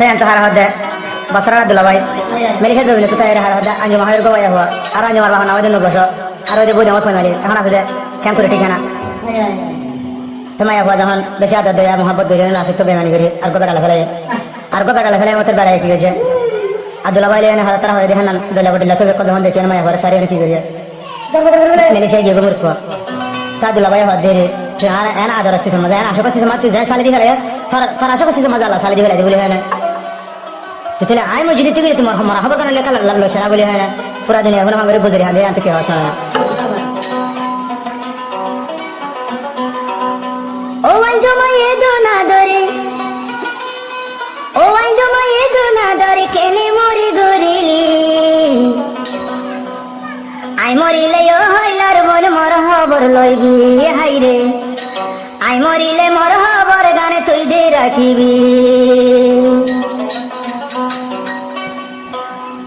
Tayan to harah hode basara dulabai melike jobile to tayar harah hode anjo mahir go ya huwa ar anjo marba na wajin bosho ar ode bodo mot mari এখন আছে কেন করে ঠিকানা তোমায় আবার যখন বেশি আদর দয়া মোহাম্মত করে না আসে তো বেমানি করে আর গো বেড়া ফেলে আর গো বেড়া ফেলে মতের বেড়ায় কি হয়েছে আর দুলাবাই লেনে হাত তারা হয়ে দেখেন না দলা বডিলা সব কত যখন দেখি না মায়া সারি কি করি মেলে সে গিয়ে গোমর খোয়া তা দুলাবাই হাত দেরে আর এনা আদর আছে সমাজ এনা আশা করছি সমাজ তুই যাই সালি দি ফেলে ফর আশা করছি সমাজ আল্লাহ সালি দি ফেলে বলে হয় না তো তাহলে আই মসজিদে তুই তোমার মারা হবে কেন লেখা লাগলো সেনা বলে হয় না পুরা দুনিয়া এখন আমার বুঝরি হাতে আনতে কি হয় শোনা ও আঞ্জমায়ে দোনা দরে ও আঞ্জমায়ে দোনা দরে কেনে মরি গরিলি আই মরিলে ও হইলার মন মর হবর লইবি হাইরে আই মরিলে মর হবর গানে তুই দে রাখিবি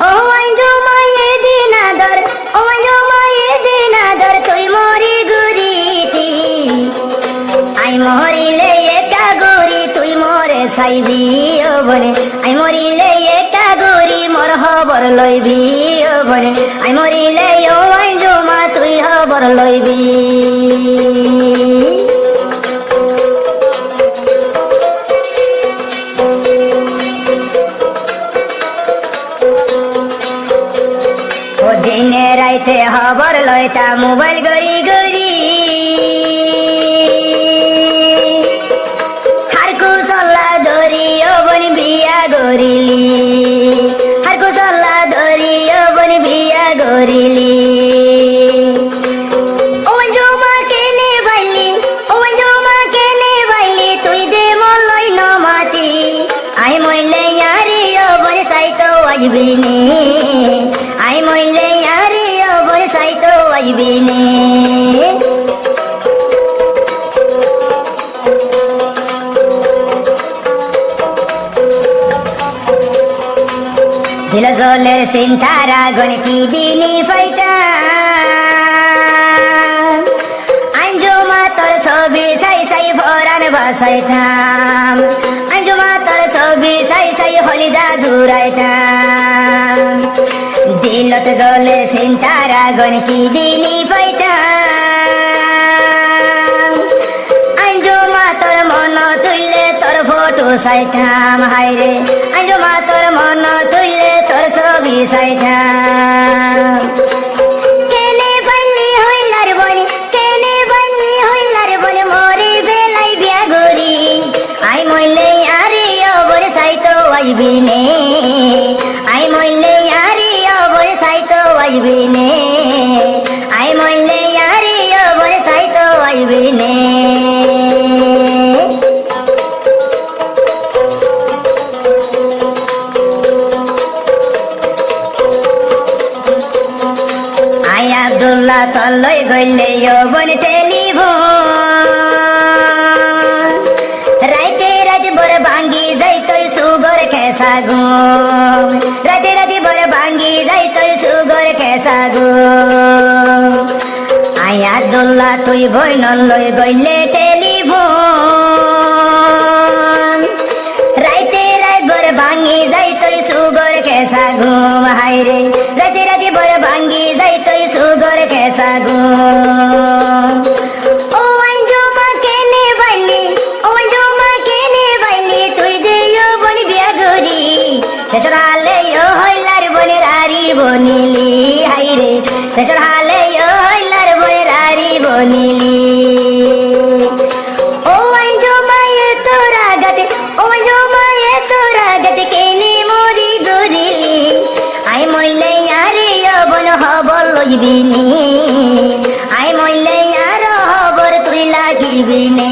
ও আঞ্জমায়ে দিনাদর ও আঞ্জমায়ে দিনাদর তুই মরি গরিতি আই মরিলে একা গরি তুই মরে সাইবি ও বনে আই মরিলে একা গরি মর হবর লইবি ও বনে আই মরিলে ও আঞ্জমা তুই হবর লইবি ও দিনে রাইতে হবর লইতা মোবাইল গরি গরি বিয়া গরিলি হার কুচল্লা ধরি বন বিয়া গরিলি ও জমা কেনে বাইলি ও জমা কেনে বাইলি তুই দে মলই নমাতি আই মইলে ইয়ারি বন সাইতো আইবি নে আই মইলে ইয়ারি বন সাইতো আইবি নে দিল জলের সিন্তারা গণ কি দিনি ফাইতা আঞ্জুমা তোর ছবি সাই সাই ভরান বাসাইতাম আঞ্জুমা তোর ছবি সাই সাই হলিদা জুরাইতাম দিলত জলের সিন্তারা গণ কি দিনি ফাইতা আঞ্জুমা তোর মন তুললে তোর ফটো সাইতাম হাইরে আঞ্জুমা তোর মন তুললে তোর ছবি সাইতাম কেনে বাল্লি হইলার বনে কেনে বাল্লি হইলার বনে মরি বেলাই বিয়া গরি আই মইলে আরে বনে সাইতো আইবি নে আই মইলে আরে বনে সাইতো আইবি নে আই মইলে আরে বনে সাইতো আইবি নে আব্দুল্লাহ তল্লই গইলে বন টেলিফোন রাইতে রাত বর ভাঙ্গি যাই তুই সুগর কেসা ঘুম রাতে রাতে বর ভাঙ্গি যাই তুই সুগর কেসা ঘুম আই আব্দুল্লাহ তুই বই নল্লই গইলে টেলিফোন রাইতে রাত বর ভাঙ্গি যাই তুই সুগর কেসা ঘুম হাইরে রাতে রাতে বর ভাঙ্গি যাই তুই সুগর কেসা ঘুম ও আঞ্জুমা কেনে বাইলি ও আঞ্জুমা কেনে বাইলি তুই দেও বনি বিয়া গরি শেষর হালে হইলার বনের আরি বনিলি হাইরে শেষর হালে হইলার বনের আরি বনিলি ও আঞ্জুমা এ তোরা গাতে ও আঞ্জুমা এ তোরা গাতে কেনে মরি গরি আই মইলে আরে বন হবর লইবি নে আই মইলে আর হবর তুই লাগিবি নে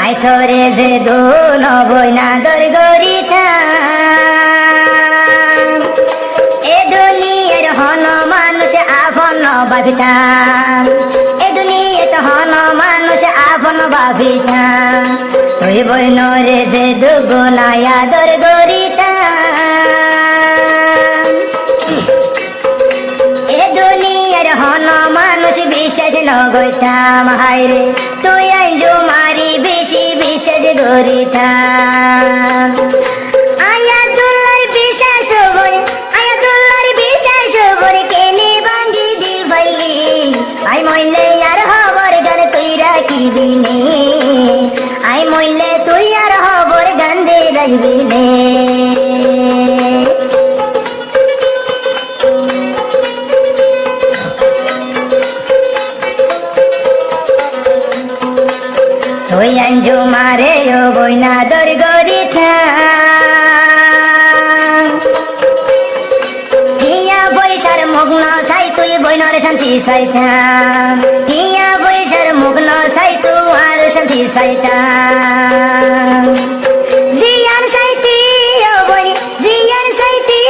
আই তোরে যে দোন বইনা দর গরিতা এ দুনিয়ার হন মানুষ আপন ভাবিতাম এ দুনিয়াতে হন মানুষ আপন ভাবিতাম তুই বইন রে যে দুগুনায়া দর গরিতাম বিশ্বাস নগৈতাম হায়রে তুই আইজো মারি বেশি বিশ্বাস গরিতাম আয়াতুল্লাহর বিশ্বাস বলে আয়াতুল্লাহর বিশ্বাস বলে কেনে ভাঙ্গি দি ভাইলি আই মইলে আর হবর গান তুই রাখিবি নে আই মইলে তুই আর হবর গান দে রাখবি নে তুই আঞ্জু মারে ও বইনা দর গরিতা কিয়া বৈশার মগ্ন ছাই তুই বইনর শান্তি চাইতাম কিয়া বৈশার মগ্ন ছাই তুই আর শান্তি চাইতাম জিয়ার চাইতি ও বই জিয়ার চাইতি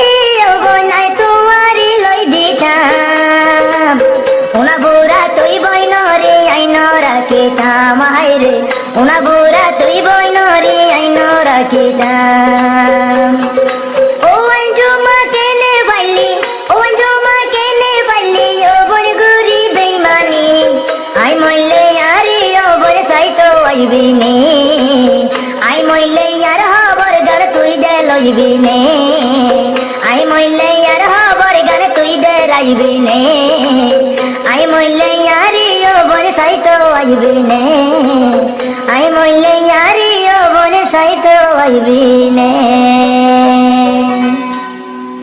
ও বই নাই তুয়ারি লই দিতাম উনা বুড়া তুই বইনরে আইন রাখিতাম হায়রে উনা বুড়া তুই বইনরে আইন রাখিতাম ও আঞ্জুমা কেনে বাইলি ও আঞ্জুমা কেনে বাইলি ও বন গুরি বেইমানি আই মইলে আরে ও বন সাইতো আইবি নে আই মইলে আর হবর গান তুই দে লইবি নে আই মইলে আর হবর গান তুই দে রাইবি নে আই মইলে আরে ও বন সাইতো আইবি নে আই মইলে আরে ও বন সাইতো আইবি নে